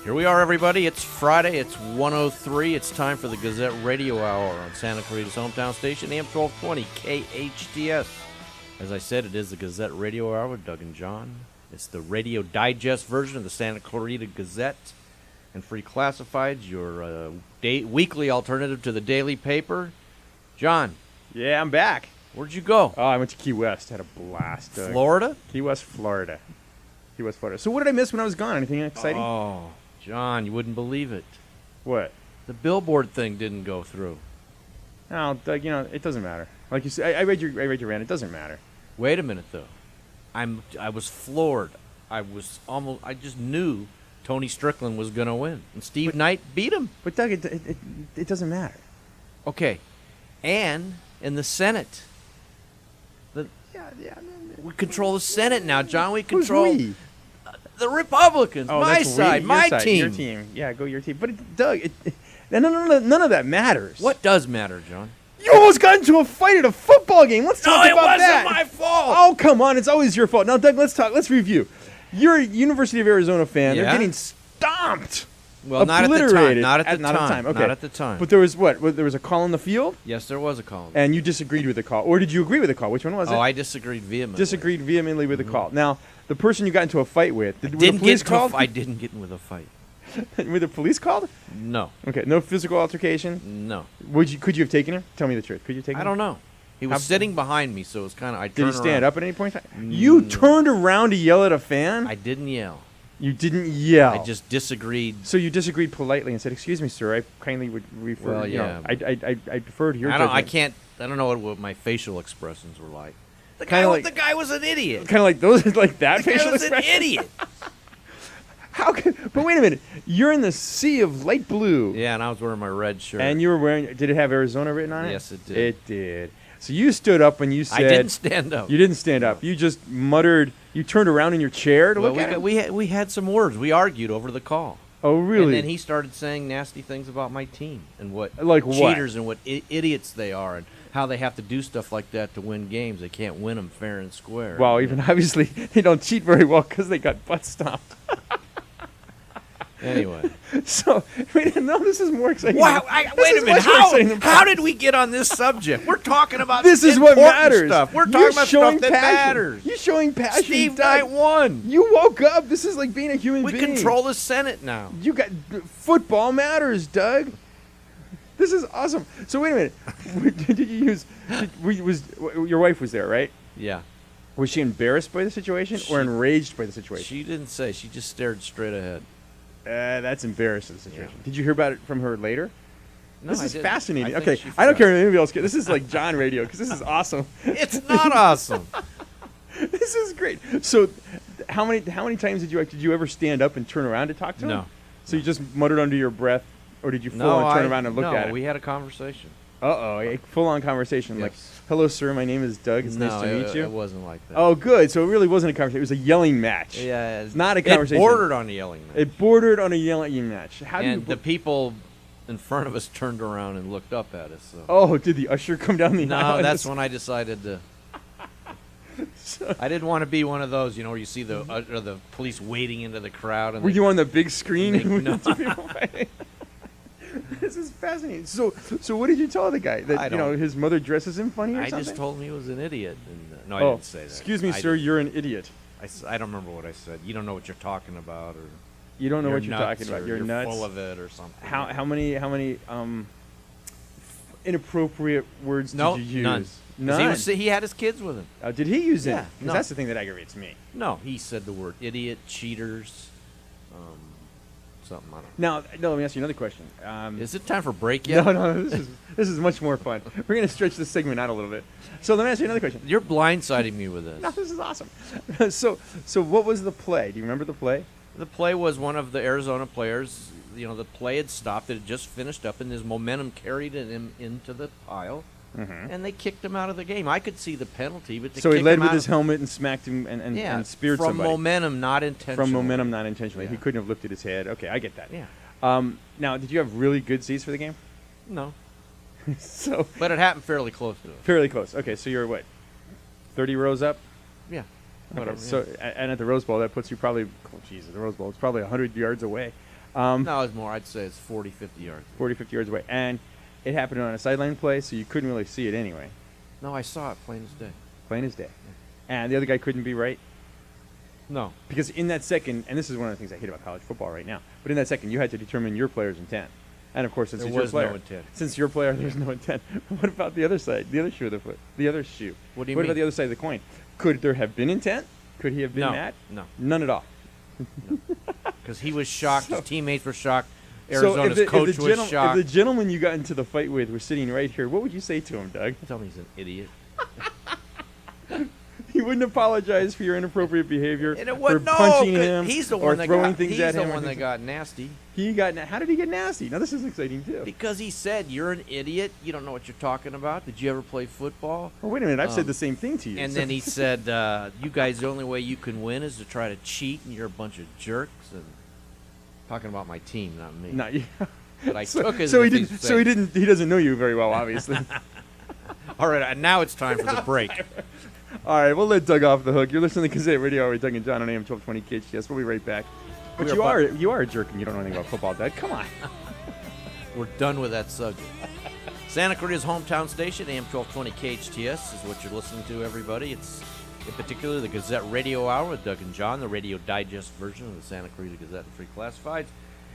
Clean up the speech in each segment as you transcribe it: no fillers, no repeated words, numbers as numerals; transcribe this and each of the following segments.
Here we are, everybody. It's Friday. It's 1:03. It's time for the Gazette Radio Hour on Santa Clarita's hometown station, AM-1220 KHTS. As I said, it is the Gazette Radio Hour with Doug and John. It's the radio digest version of the Santa Clarita Gazette and Free Classifieds, your weekly alternative to the daily paper. John. Yeah, I'm back. Where'd you go? Oh, I went to Key West. Had a blast. Florida? Key West, Florida. Key West, Florida. So what did I miss when I was gone? Anything exciting? Oh, John, you wouldn't believe it. What? The billboard thing didn't go through. No, Doug, it doesn't matter. Like you said, I read your rant. It doesn't matter. Wait a minute, though. I was floored. I just knew Tony Strickland was going to win. And Steve Knight beat him. But, Doug, it doesn't matter. Okay. And in the Senate. We control the Senate now, John. We control Who's we? The Republicans. Oh, my side, my team. Your team. Yeah, go your team. But, Doug, none of that matters. What does matter, John? You almost got into a fight at a football game. Let's talk about that. No, it wasn't my fault. Oh, come on. It's always your fault. Now, Doug, let's talk. Let's review. You're a University of Arizona fan. Yeah. They're getting stomped. Well, not at the time. Not at the time. Okay. Not at the time. But there was what? There was a call on the field? Yes, there was a call. And you disagreed with the call. Or did you agree with the call? Which one was it? Oh, I disagreed vehemently. Disagreed vehemently with the call. Now, the person you got into a fight with, I were the police called? I didn't get in with a fight. Were the police called? No. Okay, no physical altercation? No. Could you have taken him? Tell me the truth. Could you take him? I don't know. He was sitting behind me, so it was kind of... Did he stand up at any point in time? You turned around to yell at a fan? I didn't yell. You didn't yell. I just disagreed. So you disagreed politely and said, "Excuse me, sir. I kindly would refer. Well, yeah. I defer to your judgment." I don't know what my facial expressions were like. The guy was an idiot. Kind of like those, like that facial expression. The guy was an idiot. But wait a minute. You're in the sea of light blue. Yeah, and I was wearing my red shirt. And you were wearing. Did it have Arizona written on it? Yes, it did. It did. So you stood up when you said. I didn't stand up. You didn't stand up. You just muttered. You turned around in your chair to look at him? We had some words. We argued over the call. Oh, really? And then he started saying nasty things about my team and what cheaters and what idiots they are and how they have to do stuff like that to win games. They can't win them fair and square. Well, even obviously they don't cheat very well because they got butt stomped. Anyway. So, no, this is more exciting. Wow, wait a minute. How did we get on this subject? We're talking about this is what matters. Stuff. We're talking about stuff that matters. You're showing passion. Steve Knight won. You woke up. This is like being a human being. We control the Senate now. You got football matters, Doug. This is awesome. So wait a minute. Did you use? Your wife was there, right? Yeah. Was she embarrassed by the situation or enraged by the situation? She didn't say. She just stared straight ahead. That's embarrassing situation. Yeah. Did you hear about it from her later? No, this is fascinating. Okay, I don't care if anybody else cares. This is like John Radio because this is awesome. It's not awesome. This is great. So, how many times did you ever stand up and turn around to talk to him? No. So you just muttered under your breath, or did you turn around and look at it? No, we had a conversation. A full-on conversation. Yes. Like, hello, sir, my name is Doug. It's nice to meet you. It wasn't like that. Oh, good. So it really wasn't a conversation. It was a yelling match. Yeah. It's not a conversation. It bordered on a yelling match. It bordered on a yelling match. The people in front of us turned around and looked up at us. So. Oh, did the usher come down the aisle? No, that's when I decided to... I didn't want to be one of those, where you see the police wading into the crowd. And were you on the big screen? No. This is fascinating. So what did you tell the guy? That his mother dresses him funny or something? I just told him he was an idiot. And, no, I didn't say that. Excuse me, sir, you're an idiot. I don't remember what I said. You don't know what you're talking about, or you don't know what you're talking about. You're nuts. Full of it, or something. How many inappropriate words did you use? None. He had his kids with him. Did he use it? Yeah. Because that's the thing that aggravates me. No, he said the word idiot, cheaters. Something, I don't know. Now, let me ask you another question. Is it time for break yet? No, this is much more fun. We're going to stretch this segment out a little bit. So let me ask you another question. You're blindsiding me with this. No, this is awesome. So what was the play? Do you remember the play? The play was one of the Arizona players. The play had stopped. It had just finished up, and his momentum carried him into the pile. Mm-hmm. And they kicked him out of the game. I could see the penalty, but so he led with his helmet and smacked him and speared from somebody. From momentum, not intentionally. Yeah. He couldn't have lifted his head. Okay, I get that. Yeah. Now, did you have really good seats for the game? No. But it happened fairly close to it. Fairly close. Okay, so you're what, 30 rows up? Yeah. Okay, so and at the Rose Bowl, that puts you probably, the Rose Bowl is probably 100 yards away. No, it's more. I'd say it's 40, 50 yards. 40, 50 yards away. And it happened on a sideline play, so you couldn't really see it anyway. No, I saw it plain as day. Plain as day. And the other guy couldn't be right. No. Because in that second, and this is one of the things I hate about college football right now, but in that second, you had to determine your player's intent. And of course, since There it's your was player, no intent. since your player, there's no intent. What about the other side, the other shoe of the foot, the other shoe? What do you What mean? about the other side of the coin? Could there have been intent? Could he have been No. mad? No. None at all. Because he was shocked. His teammates were shocked. So Arizona's coach was shocked. if the gentleman you got into the fight with was sitting right here, what would you say to him, Doug? Tell me he's an idiot. He wouldn't apologize for your inappropriate behavior, And it for was no. punching 'cause him, he's the or one that throwing got. things He's at the him. or one that things- got nasty. He got. How did he get nasty? Now this is exciting too. Because he said, "You're an idiot. You don't know what you're talking about. Did you ever play football?" Oh, wait a minute! I've said the same thing to you. And So- then he said, "You guys, the only way you can win is to try to cheat, and you're a bunch of jerks." And talking about my team, not me. Not you. But I took it. So as he if didn't. So he didn't. He doesn't know you very well, obviously. All right, now it's time for the break. All right, we'll let Doug off the hook. You're listening to Gazette Radio Hour with Doug and John on AM-1220 KHTS. We'll be right back. But We you are are a jerk and you don't know anything about football, Doug. Come on. We're done with that subject. Santa Clarita's hometown station, AM-1220 KHTS, is what you're listening to, everybody. It's, in particular, the Gazette Radio Hour with Doug and John, the radio digest version of the Santa Clarita Gazette and Free Classifieds.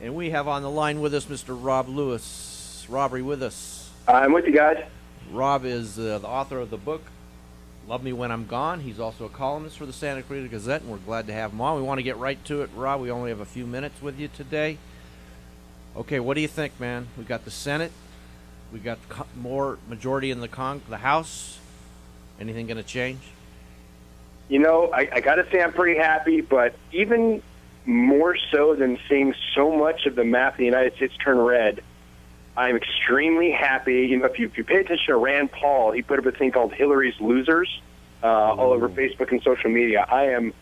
And we have on the line with us Mr. Rob Lewis. Rob, are you with us? I'm with you guys. Rob is the author of the book, Love Me When I'm Gone. He's also a columnist for the Santa Clarita Gazette, and we're glad to have him on. We want to get right to it, Rob. We only have a few minutes with you today. Okay, what do you think, man? We got the Senate. We got more majority in the House. Anything going to change? You know, I got to say I'm pretty happy, but even more so than seeing so much of the map of the United States turn red, I'm extremely happy. You know, if you pay attention to Rand Paul, he put up a thing called Hillary's Losers all over Facebook and social media. I'm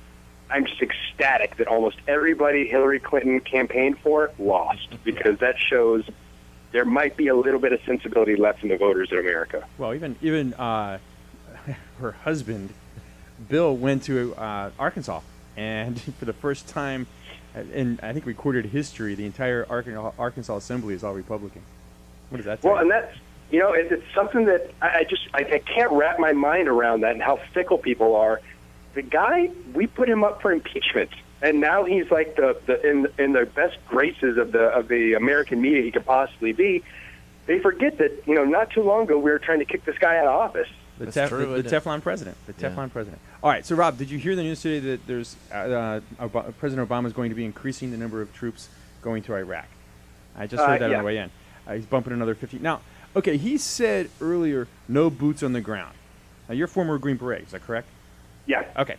just ecstatic that almost everybody Hillary Clinton campaigned for lost, because that shows there might be a little bit of sensibility left in the voters in America. Well, even her husband, Bill, went to Arkansas, and for the first time in, I think, recorded history, the entire Arkansas Assembly is all Republican. What does that tell Well, you? and that's, you know, it's something that I can't wrap my mind around that and how fickle people are. The guy, we put him up for impeachment, and now he's like in the best graces of the American media he could possibly be. They forget that, you know, not too long ago we were trying to kick this guy out of office. The That's true, the isn't it? Teflon president. The Yeah. Teflon president. All right. So, Rob, did you hear the news today that there's President Obama is going to be increasing the number of troops going to Iraq? I just heard that on yeah. the way in. He's bumping another 50. Now, okay, he said earlier, no boots on the ground. Now, you're a former Green Beret, is that correct? Yeah. Okay.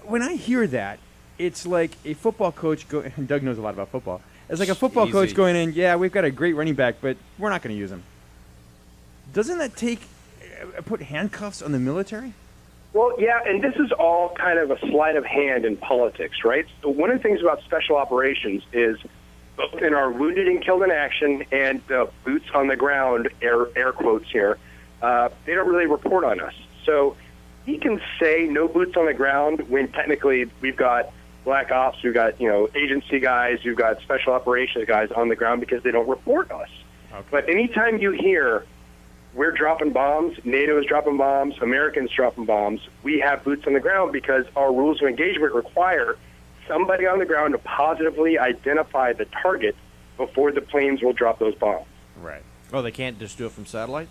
When I hear that, it's like a football coach and Doug knows a lot about football. It's like a football coach Easy. going in, yeah, we've got a great running back, but we're not going to use him. Doesn't that put handcuffs on the military? Well, yeah, and this is all kind of a sleight of hand in politics, right? So one of the things about special operations is both in our wounded and killed in action and the boots on the ground, air quotes here, they don't really report on us. So he can say no boots on the ground when technically we've got black ops, we've got, you know, agency guys, we've got special operations guys on the ground because they don't report us. Okay. But anytime you hear we're dropping bombs, NATO is dropping bombs, Americans dropping bombs, we have boots on the ground because our rules of engagement require somebody on the ground to positively identify the target before the planes will drop those bombs. Right. Oh, they can't just do it from satellite?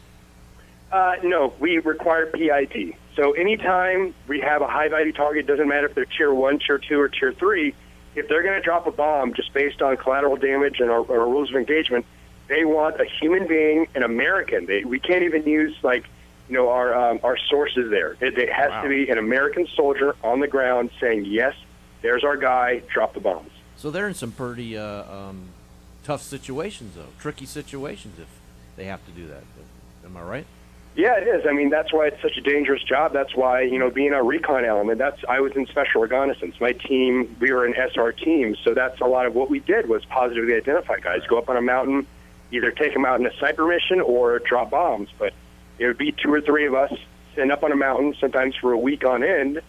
No, we require PID. So anytime we have a high-value target, doesn't matter if they're Tier 1, Tier 2, or Tier 3, if they're going to drop a bomb just based on collateral damage and our rules of engagement, they want a human being, an American. We can't even use, like, you know, our sources there. It has to be an American soldier on the ground saying, yes, there's our guy, drop the bombs. So they're in some pretty tough situations, though. Tricky situations if they have to do that. Am I right? Yeah, it is. I mean, that's why it's such a dangerous job. That's why, you know, being a recon element, I was in special reconnaissance. My team, we were an SR team, so that's a lot of what we did was positively identify guys. Go up on a mountain, either take them out in a sniper mission or drop bombs. But it would be 2 or 3 of us sitting up on a mountain, sometimes for a week on end,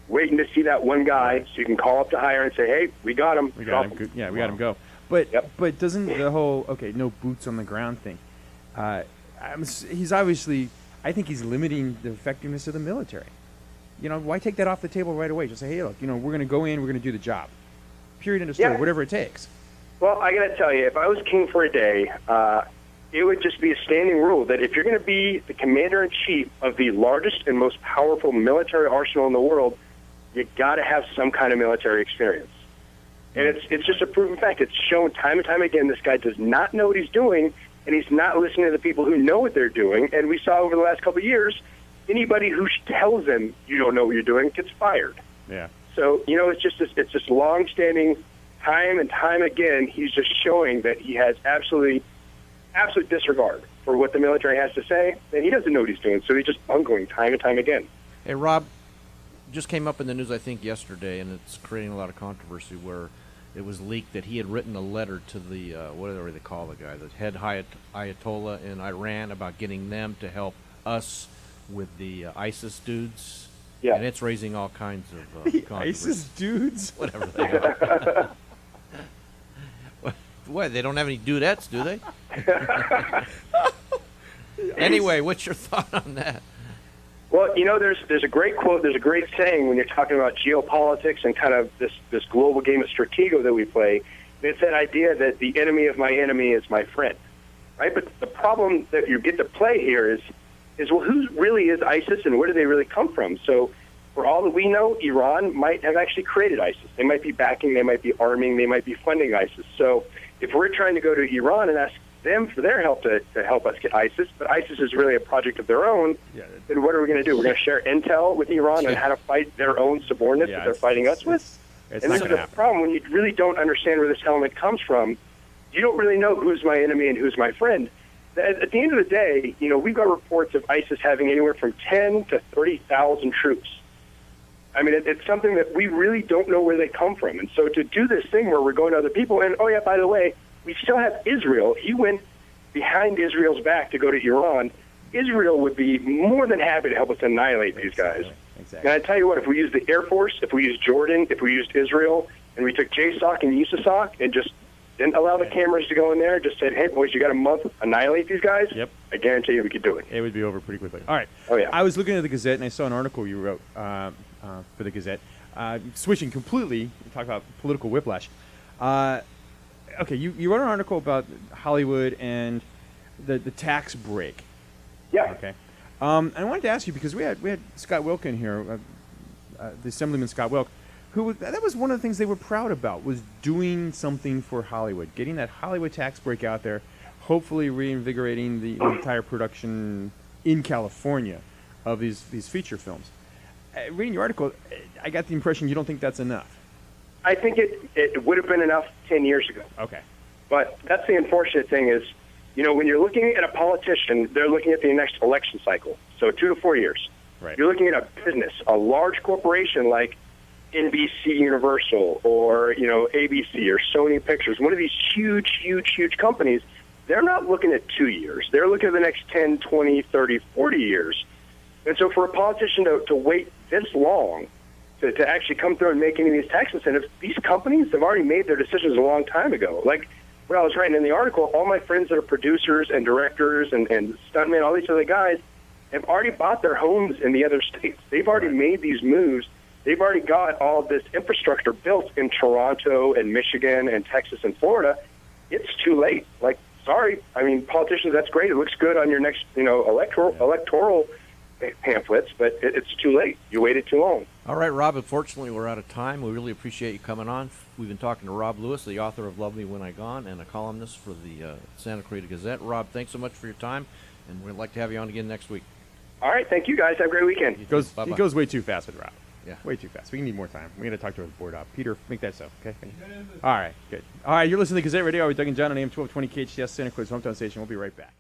waiting to see that one guy so you can call up to hire and say, hey, we got him. We got him. Good. Yeah, we got him. Go. But but doesn't the whole no boots on the ground thing? He's obviously. I think he's limiting the effectiveness of the military. Why take that off the table right away? Just say, hey, look, we're going to go in, we're going to do the job. Period, end of story, whatever it takes. Well, I got to tell you, if I was king for a day, it would just be a standing rule that if you're going to be the commander-in-chief of the largest and most powerful military arsenal in the world, you got to have some kind of military experience. And it's just a proven fact. It's shown time and time again this guy does not know what he's doing, and he's not listening to the people who know what they're doing. And we saw over the last couple of years, anybody who tells him you don't know what you're doing gets fired. Yeah. So, it's just long-standing, time and time again, he's just showing that he has absolute disregard for what the military has to say, and he doesn't know what he's doing, so he's just bungling time and time again. Hey, Rob, just came up in the news, I think, yesterday, and it's creating a lot of controversy where it was leaked that he had written a letter to the, whatever they call the guy, the head Ayatollah in Iran about getting them to help us with the ISIS dudes. Yeah. And it's raising all kinds of controversy. ISIS dudes? Whatever they are. What, they don't have any dudettes, do they? Anyway, what's your thought on that? Well, there's a great quote, there's a great saying when you're talking about geopolitics and kind of this global game of Stratego that we play. It's that idea that the enemy of my enemy is my friend, right? But the problem that you get to play here is well, who really is ISIS and where do they really come from? So for all that we know, Iran might have actually created ISIS. They might be backing, they might be arming, they might be funding ISIS. So if we're trying to go to Iran and ask them for their help to help us get ISIS, but ISIS is really a project of their own, then what are we going to do? We're going to share intel with Iran on how to fight their own subordinates that they're fighting us with? It's and this is the problem. When you really don't understand where this element comes from, you don't really know who's my enemy and who's my friend. At the end of the day, we've got reports of ISIS having anywhere from 10 to 30,000 troops. I mean, it's something that we really don't know where they come from. And so to do this thing where we're going to other people, and by the way, we still have Israel. He went behind Israel's back to go to Iran. Israel would be more than happy to help us annihilate these guys. Exactly. And I tell you what, if we used the Air Force, if we used Jordan, if we used Israel, and we took JSOC and USASOC and just didn't allow the cameras to go in there, just said, hey, boys, you got a month, annihilate these guys, I guarantee you we could do it. It would be over pretty quickly. All right. Oh, yeah. I was looking at the Gazette, and I saw an article you wrote for the Gazette, switching completely, talk about political whiplash. Okay, you wrote an article about Hollywood and the tax break. Yeah. Okay. I wanted to ask you, because we had Scott Wilk in here, the Assemblyman Scott Wilk, that was one of the things they were proud about, was doing something for Hollywood, getting that Hollywood tax break out there, hopefully reinvigorating the entire production in California of these feature films. Reading your article, I got the impression you don't think that's enough. I think it would have been enough 10 years ago. Okay. But that's the unfortunate thing is, when you're looking at a politician, they're looking at the next election cycle, so 2 to 4 years. Right. You're looking at a business, a large corporation like NBC Universal or, ABC or Sony Pictures, one of these huge companies. They're not looking at 2 years. They're looking at the next 10, 20, 30, 40 years. And so for a politician to wait this long to actually come through and make any of these tax incentives, these companies have already made their decisions a long time ago. Like when I was writing in the article, all my friends that are producers and directors and stuntmen, all these other guys, have already bought their homes in the other states. They've already made these moves. They've already got all this infrastructure built in Toronto and Michigan and Texas and Florida. It's too late. Like, sorry. I mean, politicians, that's great. It looks good on your next, electoral pamphlets, but it's too late. You waited too long. All right, Rob, unfortunately, we're out of time. We really appreciate you coming on. We've been talking to Rob Lewis, the author of Love Me When I Gone, and a columnist for the Santa Clarita Gazette. Rob, thanks so much for your time, and we'd like to have you on again next week. All right, thank you, guys. Have a great weekend. It goes way too fast with Rob. Yeah. Way too fast. We need more time. We're going to talk to our board op. Peter, make that so, okay? All right, good. All right, you're listening to Gazette Radio Hour with Doug and John on AM-1220 KHTS, Santa Clara's hometown station. We'll be right back.